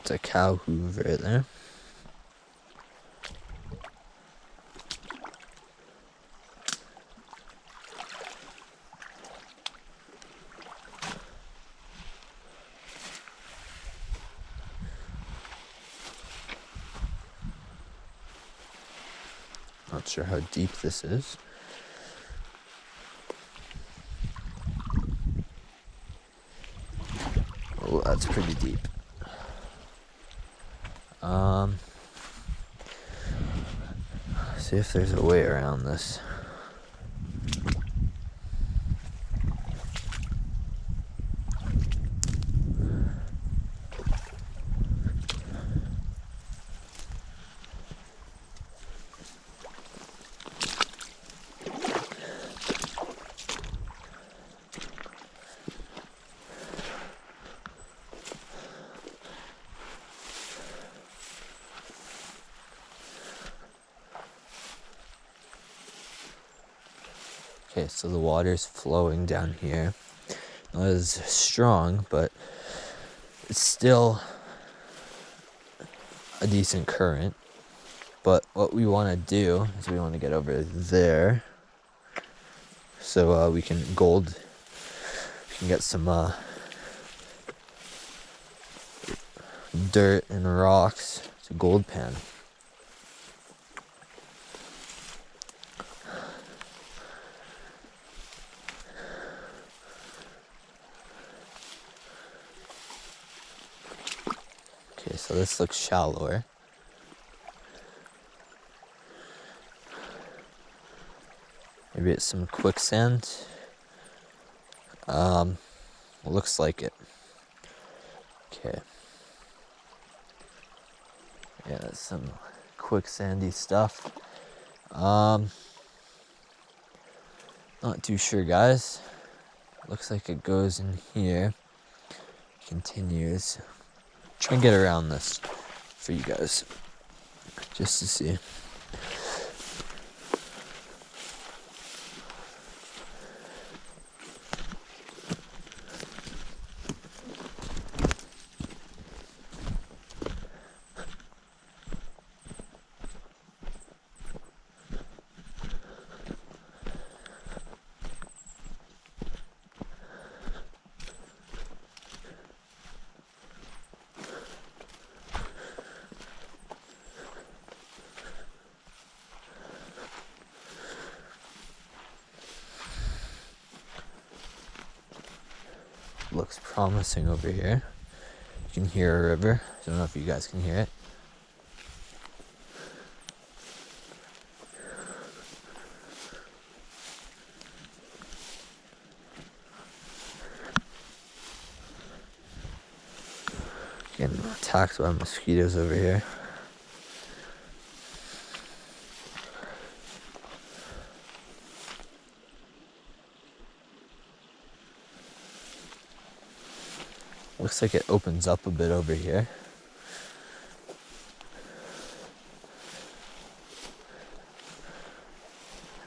It's a cow hoof right there. Not sure how deep this is. Oh, that's pretty deep. See if there's a way around this. Okay, so the water's flowing down here. Not as strong, but it's still a decent current. But what we want to do is we want to get over there, so we can get some dirt and rocks to gold pan. Okay, so this looks shallower. Maybe it's some quicksand. Looks like it. Okay. Yeah, that's some quicksandy stuff. Not too sure, guys. Looks like it goes in here. Continues. Try and get around this for you guys, just to see. Looks promising over here. You can hear a river. I don't know if you guys can hear it. Getting attacked by mosquitoes over here. Looks like it opens up a bit over here.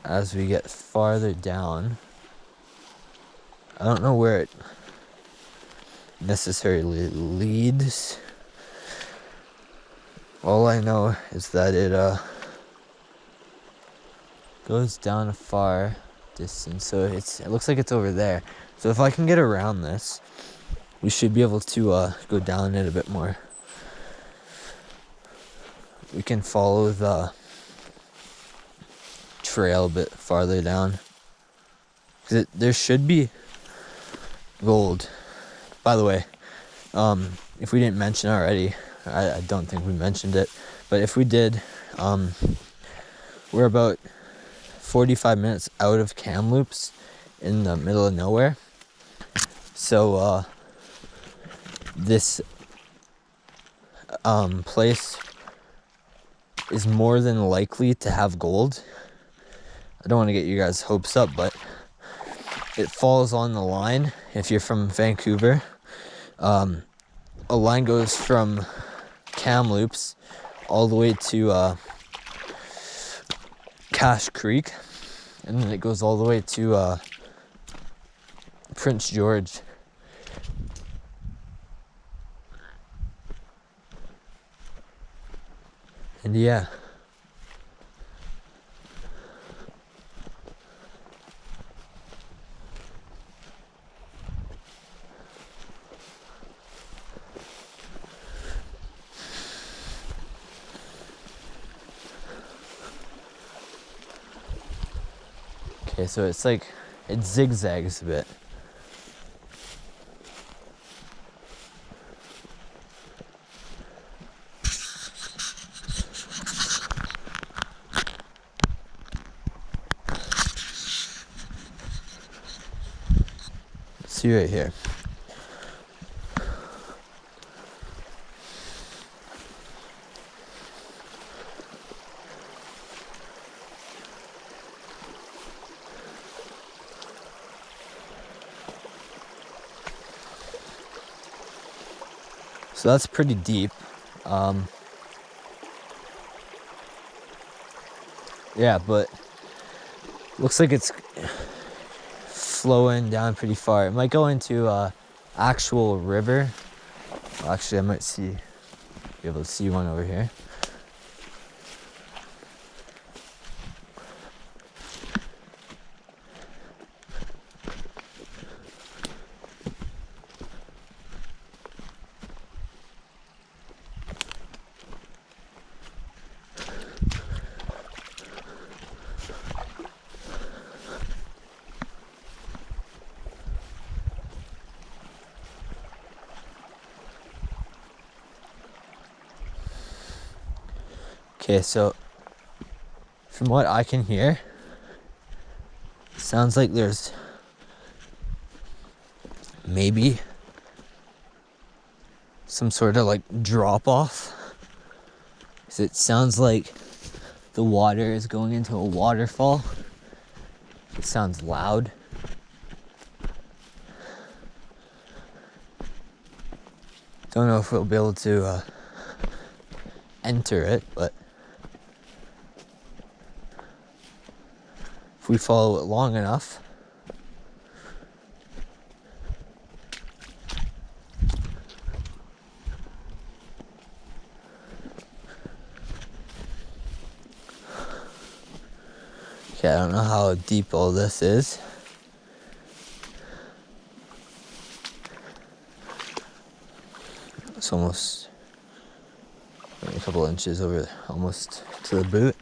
As we get farther down, I don't know where it necessarily leads. All I know is that it goes down a far distance, so it looks like it's over there. So if I can get around this, we should be able to go down it a bit more. We can follow the trail a bit farther down. There should be gold. By the way, if we didn't mention already, I don't think we mentioned it, but if we did, we're about 45 minutes out of Kamloops in the middle of nowhere. So this place is more than likely to have gold. I don't want to get you guys' hopes up, but it falls on the line. If you're from Vancouver, a line goes from Kamloops all the way to Cache Creek, and then it goes all the way to Prince George. And yeah. Okay, so it's like, it zigzags a bit. See right here. So that's pretty deep. Yeah, but looks like it's flowing down pretty far. It might go into actual river. Well, actually, I might be able to see one over here. Okay, so from what I can hear, it sounds like there's maybe some sort of like drop off. So it sounds like the water is going into a waterfall. It sounds loud. Don't know if we'll be able to enter it, but if we follow it long enough, okay, I don't know how deep all this is. It's almost a couple inches over, almost to the boot.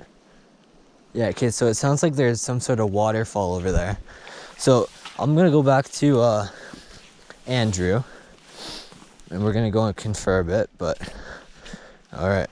Yeah, okay, so it sounds like there's some sort of waterfall over there. So I'm gonna go back to Andrew, and we're gonna go and confer a bit, but all right.